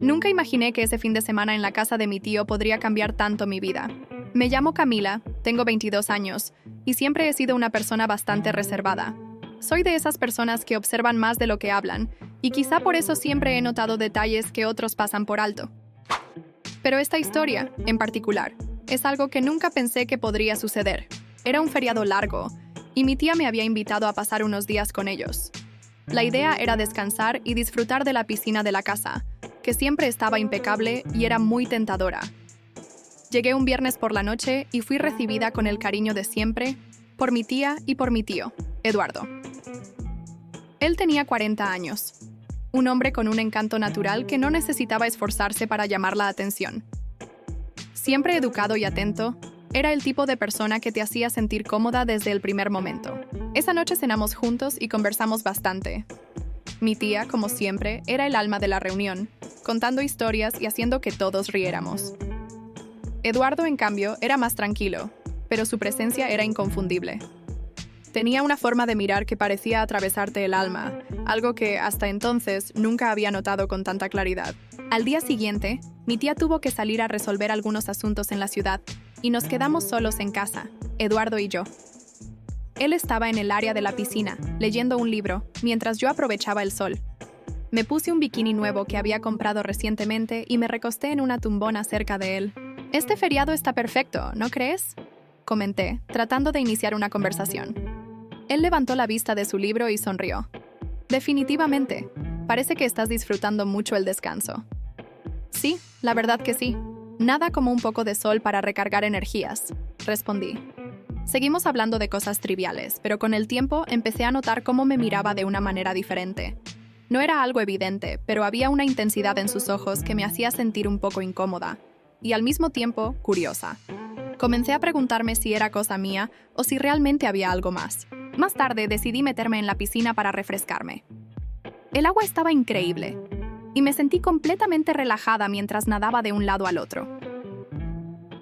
Nunca imaginé que ese fin de semana en la casa de mi tío podría cambiar tanto mi vida. Me llamo Camila, tengo 22 años, y siempre he sido una persona bastante reservada. Soy de esas personas que observan más de lo que hablan, y quizá por eso siempre he notado detalles que otros pasan por alto. Pero esta historia, en particular, es algo que nunca pensé que podría suceder. Era un feriado largo, y mi tía me había invitado a pasar unos días con ellos. La idea era descansar y disfrutar de la piscina de la casa, que siempre estaba impecable y era muy tentadora. Llegué un viernes por la noche y fui recibida con el cariño de siempre por mi tía y por mi tío, Eduardo. Él tenía 40 años, un hombre con un encanto natural que no necesitaba esforzarse para llamar la atención. Siempre educado y atento, era el tipo de persona que te hacía sentir cómoda desde el primer momento. Esa noche cenamos juntos y conversamos bastante. Mi tía, como siempre, era el alma de la reunión, contando historias y haciendo que todos riéramos. Eduardo, en cambio, era más tranquilo, pero su presencia era inconfundible. Tenía una forma de mirar que parecía atravesarte el alma, algo que, hasta entonces, nunca había notado con tanta claridad. Al día siguiente, mi tía tuvo que salir a resolver algunos asuntos en la ciudad, y nos quedamos solos en casa, Eduardo y yo. Él estaba en el área de la piscina, leyendo un libro, mientras yo aprovechaba el sol. Me puse un bikini nuevo que había comprado recientemente y me recosté en una tumbona cerca de él. «Este feriado está perfecto, ¿no crees?», comenté, tratando de iniciar una conversación. Él levantó la vista de su libro y sonrió. «Definitivamente, parece que estás disfrutando mucho el descanso». «Sí, la verdad que sí. Nada como un poco de sol para recargar energías», respondí. Seguimos hablando de cosas triviales, pero con el tiempo empecé a notar cómo me miraba de una manera diferente. No era algo evidente, pero había una intensidad en sus ojos que me hacía sentir un poco incómoda, y al mismo tiempo curiosa. Comencé a preguntarme si era cosa mía o si realmente había algo más. Más tarde decidí meterme en la piscina para refrescarme. El agua estaba increíble, y me sentí completamente relajada mientras nadaba de un lado al otro.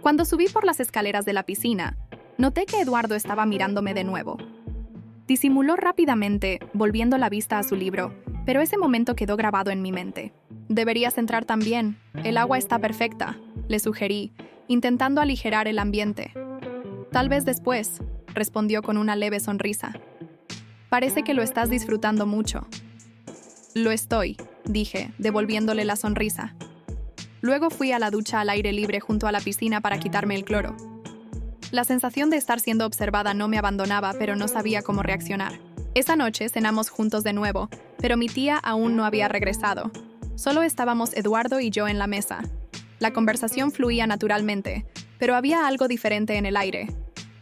Cuando subí por las escaleras de la piscina, noté que Eduardo estaba mirándome de nuevo. Disimuló rápidamente, volviendo la vista a su libro, pero ese momento quedó grabado en mi mente. «Deberías entrar también. El agua está perfecta», le sugerí, intentando aligerar el ambiente. «Tal vez después», respondió con una leve sonrisa. «Parece que lo estás disfrutando mucho». «Lo estoy», dije, devolviéndole la sonrisa. Luego fui a la ducha al aire libre junto a la piscina para quitarme el cloro. La sensación de estar siendo observada no me abandonaba, pero no sabía cómo reaccionar. Esa noche cenamos juntos de nuevo, pero mi tía aún no había regresado. Solo estábamos Eduardo y yo en la mesa. La conversación fluía naturalmente, pero había algo diferente en el aire.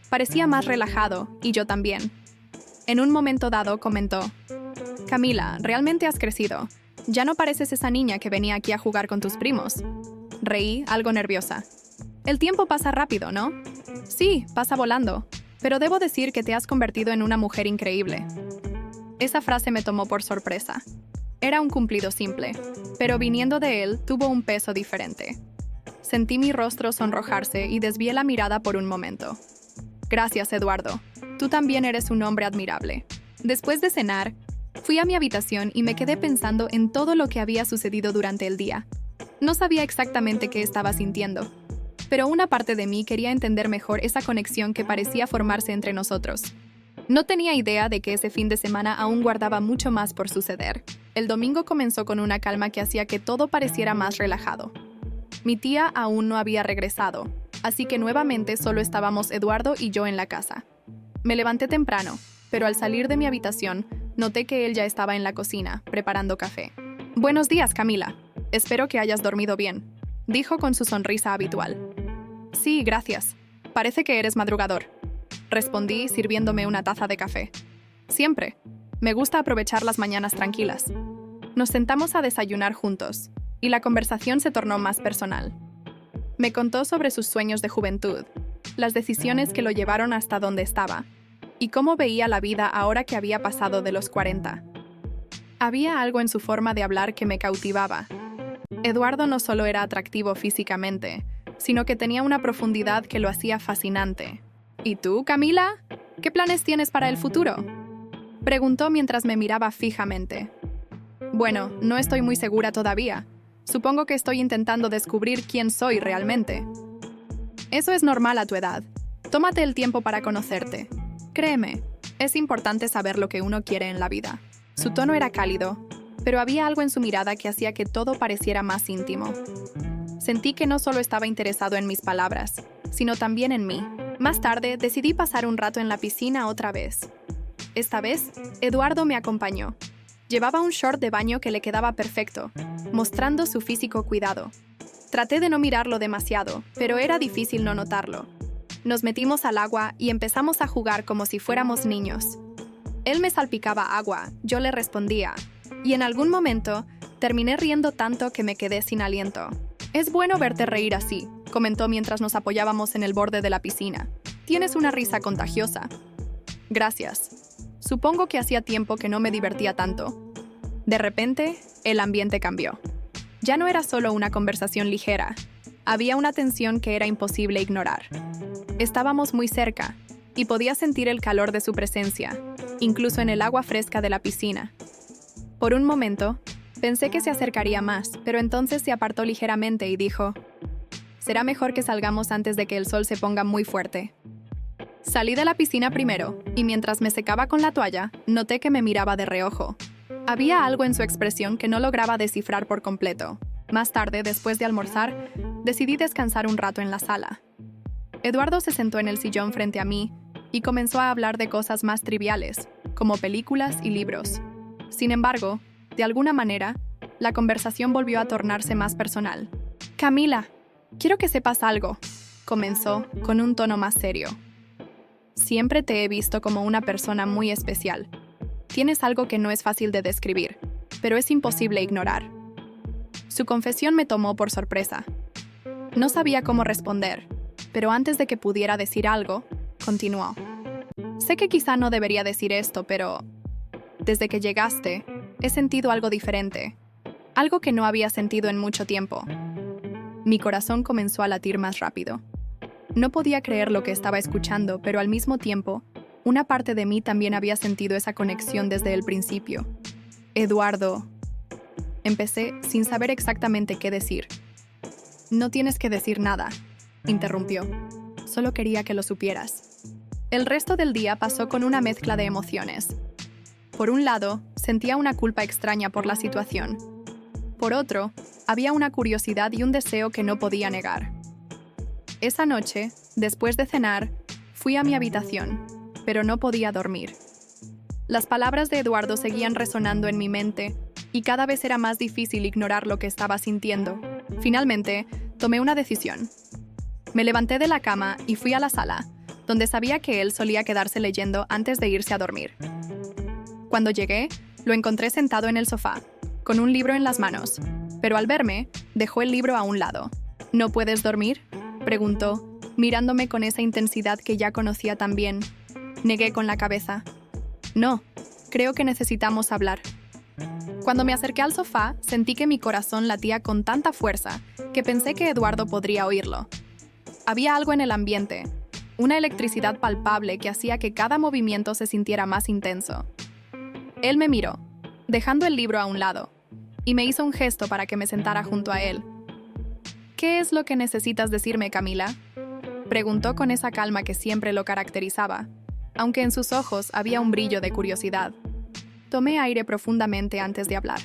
Parecía más relajado, y yo también. En un momento dado comentó: «Camila, realmente has crecido. Ya no pareces esa niña que venía aquí a jugar con tus primos». Reí, algo nerviosa. «El tiempo pasa rápido, ¿no?» «Sí, pasa volando. Pero debo decir que te has convertido en una mujer increíble». Esa frase me tomó por sorpresa. Era un cumplido simple, pero viniendo de él tuvo un peso diferente. Sentí mi rostro sonrojarse y desvié la mirada por un momento. «Gracias, Eduardo. Tú también eres un hombre admirable». Después de cenar, fui a mi habitación y me quedé pensando en todo lo que había sucedido durante el día. No sabía exactamente qué estaba sintiendo, pero una parte de mí quería entender mejor esa conexión que parecía formarse entre nosotros. No tenía idea de que ese fin de semana aún guardaba mucho más por suceder. El domingo comenzó con una calma que hacía que todo pareciera más relajado. Mi tía aún no había regresado, así que nuevamente solo estábamos Eduardo y yo en la casa. Me levanté temprano, pero al salir de mi habitación, noté que él ya estaba en la cocina, preparando café. «Buenos días, Camila. Espero que hayas dormido bien», dijo con su sonrisa habitual. «Sí, gracias. Parece que eres madrugador», respondí sirviéndome una taza de café. «Siempre. Me gusta aprovechar las mañanas tranquilas». Nos sentamos a desayunar juntos, y la conversación se tornó más personal. Me contó sobre sus sueños de juventud, las decisiones que lo llevaron hasta donde estaba, y cómo veía la vida ahora que había pasado de los 40. Había algo en su forma de hablar que me cautivaba. Eduardo no solo era atractivo físicamente, sino que tenía una profundidad que lo hacía fascinante. «¿Y tú, Camila? ¿Qué planes tienes para el futuro?», preguntó mientras me miraba fijamente. «Bueno, no estoy muy segura todavía. Supongo que estoy intentando descubrir quién soy realmente. Eso es normal a tu edad. Tómate el tiempo para conocerte. Créeme, es importante saber lo que uno quiere en la vida. Su tono era cálido, pero había algo en su mirada que hacía que todo pareciera más íntimo. Sentí que no solo estaba interesado en mis palabras, sino también en mí. Más tarde, decidí pasar un rato en la piscina otra vez. Esta vez, Eduardo me acompañó. Llevaba un short de baño que le quedaba perfecto, mostrando su físico cuidado. Traté de no mirarlo demasiado, pero era difícil no notarlo. Nos metimos al agua y empezamos a jugar como si fuéramos niños. Él me salpicaba agua, yo le respondía, y en algún momento terminé riendo tanto que me quedé sin aliento. Es bueno verte reír así, comentó mientras nos apoyábamos en el borde de la piscina. Tienes una risa contagiosa. Gracias. Supongo que hacía tiempo que no me divertía tanto. De repente, el ambiente cambió. Ya no era solo una conversación ligera. Había una tensión que era imposible ignorar. Estábamos muy cerca, y podía sentir el calor de su presencia, incluso en el agua fresca de la piscina. Por un momento, pensé que se acercaría más, pero entonces se apartó ligeramente y dijo: «Será mejor que salgamos antes de que el sol se ponga muy fuerte». Salí de la piscina primero, y mientras me secaba con la toalla, noté que me miraba de reojo. Había algo en su expresión que no lograba descifrar por completo. Más tarde, después de almorzar, decidí descansar un rato en la sala. Eduardo se sentó en el sillón frente a mí y comenzó a hablar de cosas más triviales, como películas y libros. Sin embargo, de alguna manera, la conversación volvió a tornarse más personal. «Camila, quiero que sepas algo», comenzó con un tono más serio. «Siempre te he visto como una persona muy especial. Tienes algo que no es fácil de describir, pero es imposible ignorar». Su confesión me tomó por sorpresa. No sabía cómo responder, pero antes de que pudiera decir algo, continuó. «Sé que quizá no debería decir esto, pero desde que llegaste, he sentido algo diferente, algo que no había sentido en mucho tiempo». Mi corazón comenzó a latir más rápido. No podía creer lo que estaba escuchando, pero al mismo tiempo, una parte de mí también había sentido esa conexión desde el principio. «Eduardo», empecé sin saber exactamente qué decir. «No tienes que decir nada», interrumpió. «Solo quería que lo supieras». El resto del día pasó con una mezcla de emociones. Por un lado, sentía una culpa extraña por la situación. Por otro, había una curiosidad y un deseo que no podía negar. Esa noche, después de cenar, fui a mi habitación, pero no podía dormir. Las palabras de Eduardo seguían resonando en mi mente, y cada vez era más difícil ignorar lo que estaba sintiendo. Finalmente, tomé una decisión. Me levanté de la cama y fui a la sala, donde sabía que él solía quedarse leyendo antes de irse a dormir. Cuando llegué, lo encontré sentado en el sofá, con un libro en las manos, pero al verme, dejó el libro a un lado. «¿No puedes dormir?», preguntó, mirándome con esa intensidad que ya conocía tan bien. Negué con la cabeza. «No, creo que necesitamos hablar». Cuando me acerqué al sofá, sentí que mi corazón latía con tanta fuerza que pensé que Eduardo podría oírlo. Había algo en el ambiente, una electricidad palpable que hacía que cada movimiento se sintiera más intenso. Él me miró, dejando el libro a un lado, y me hizo un gesto para que me sentara junto a él. «¿Qué es lo que necesitas decirme, Camila?», preguntó con esa calma que siempre lo caracterizaba, aunque en sus ojos había un brillo de curiosidad. Tomé aire profundamente antes de hablar.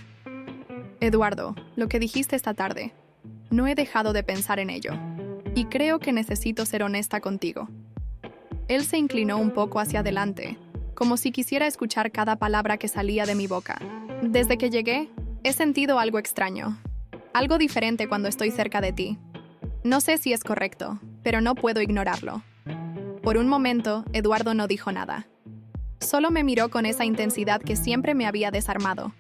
«Eduardo, lo que dijiste esta tarde, no he dejado de pensar en ello, y creo que necesito ser honesta contigo». Él se inclinó un poco hacia adelante, como si quisiera escuchar cada palabra que salía de mi boca. «Desde que llegué, he sentido algo extraño. Algo diferente cuando estoy cerca de ti. No sé si es correcto, pero no puedo ignorarlo». Por un momento, Eduardo no dijo nada. Solo me miró con esa intensidad que siempre me había desarmado.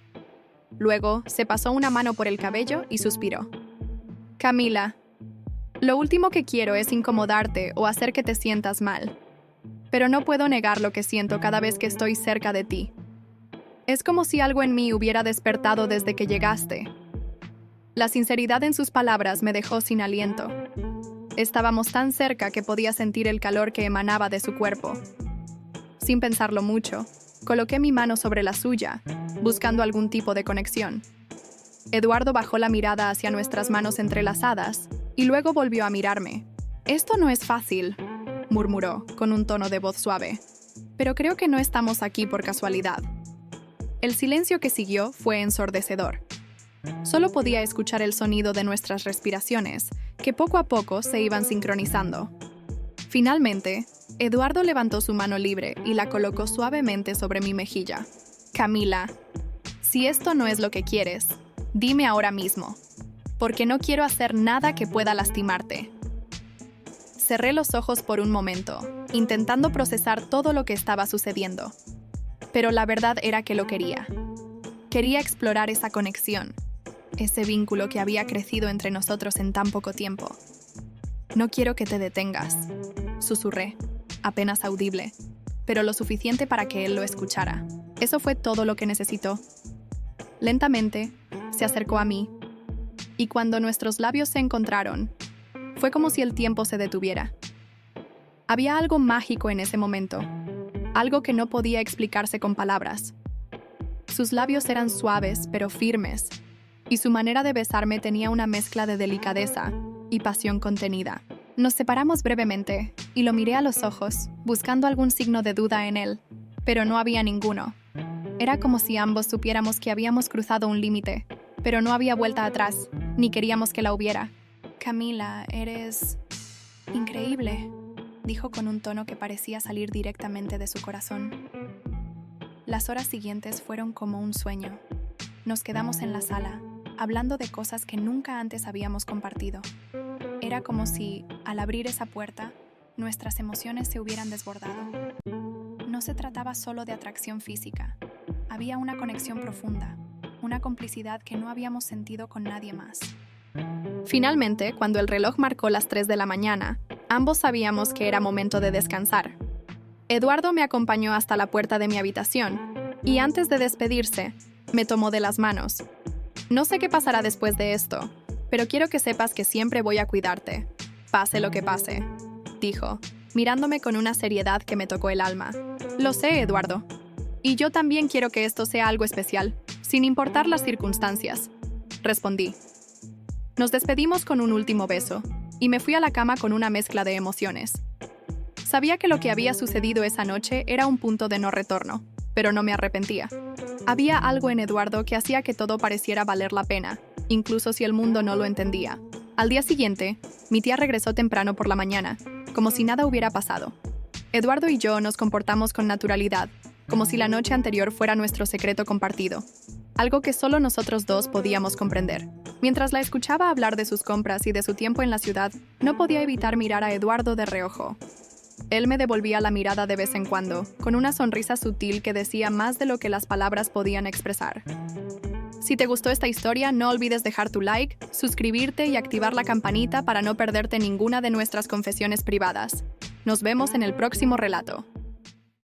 Luego, se pasó una mano por el cabello y suspiró. «Camila, lo último que quiero es incomodarte o hacer que te sientas mal. Pero no puedo negar lo que siento cada vez que estoy cerca de ti. Es como si algo en mí hubiera despertado desde que llegaste». La sinceridad en sus palabras me dejó sin aliento. Estábamos tan cerca que podía sentir el calor que emanaba de su cuerpo. Sin pensarlo mucho, coloqué mi mano sobre la suya, buscando algún tipo de conexión. Eduardo bajó la mirada hacia nuestras manos entrelazadas y luego volvió a mirarme. «Esto no es fácil», murmuró, con un tono de voz suave. «Pero creo que no estamos aquí por casualidad». El silencio que siguió fue ensordecedor. Solo podía escuchar el sonido de nuestras respiraciones, que poco a poco se iban sincronizando. Finalmente, Eduardo levantó su mano libre y la colocó suavemente sobre mi mejilla. «Camila, si esto no es lo que quieres, dime ahora mismo, porque no quiero hacer nada que pueda lastimarte». Cerré los ojos por un momento, intentando procesar todo lo que estaba sucediendo. Pero la verdad era que lo quería. Quería explorar esa conexión, ese vínculo que había crecido entre nosotros en tan poco tiempo. «No quiero que te detengas», susurré, apenas audible, pero lo suficiente para que él lo escuchara. Eso fue todo lo que necesitó. Lentamente, se acercó a mí, y cuando nuestros labios se encontraron, fue como si el tiempo se detuviera. Había algo mágico en ese momento, algo que no podía explicarse con palabras. Sus labios eran suaves pero firmes, y su manera de besarme tenía una mezcla de delicadeza y pasión contenida. Nos separamos brevemente, y lo miré a los ojos, buscando algún signo de duda en él, pero no había ninguno. Era como si ambos supiéramos que habíamos cruzado un límite, pero no había vuelta atrás, ni queríamos que la hubiera. «Camila, eres increíble», dijo con un tono que parecía salir directamente de su corazón. Las horas siguientes fueron como un sueño. Nos quedamos en la sala, hablando de cosas que nunca antes habíamos compartido. Era como si, al abrir esa puerta, nuestras emociones se hubieran desbordado. No se trataba solo de atracción física. Había una conexión profunda, una complicidad que no habíamos sentido con nadie más. Finalmente, cuando el reloj marcó las 3 de la mañana, ambos sabíamos que era momento de descansar. Eduardo me acompañó hasta la puerta de mi habitación, y antes de despedirse, me tomó de las manos. «No sé qué pasará después de esto, pero quiero que sepas que siempre voy a cuidarte, pase lo que pase», dijo, mirándome con una seriedad que me tocó el alma. «Lo sé, Eduardo. Y yo también quiero que esto sea algo especial, sin importar las circunstancias», respondí. Nos despedimos con un último beso, y me fui a la cama con una mezcla de emociones. Sabía que lo que había sucedido esa noche era un punto de no retorno, pero no me arrepentía. Había algo en Eduardo que hacía que todo pareciera valer la pena, incluso si el mundo no lo entendía. Al día siguiente, mi tía regresó temprano por la mañana, como si nada hubiera pasado. Eduardo y yo nos comportamos con naturalidad, como si la noche anterior fuera nuestro secreto compartido, algo que solo nosotros dos podíamos comprender. Mientras la escuchaba hablar de sus compras y de su tiempo en la ciudad, no podía evitar mirar a Eduardo de reojo. Él me devolvía la mirada de vez en cuando, con una sonrisa sutil que decía más de lo que las palabras podían expresar. Si te gustó esta historia, no olvides dejar tu like, suscribirte y activar la campanita para no perderte ninguna de nuestras confesiones privadas. Nos vemos en el próximo relato.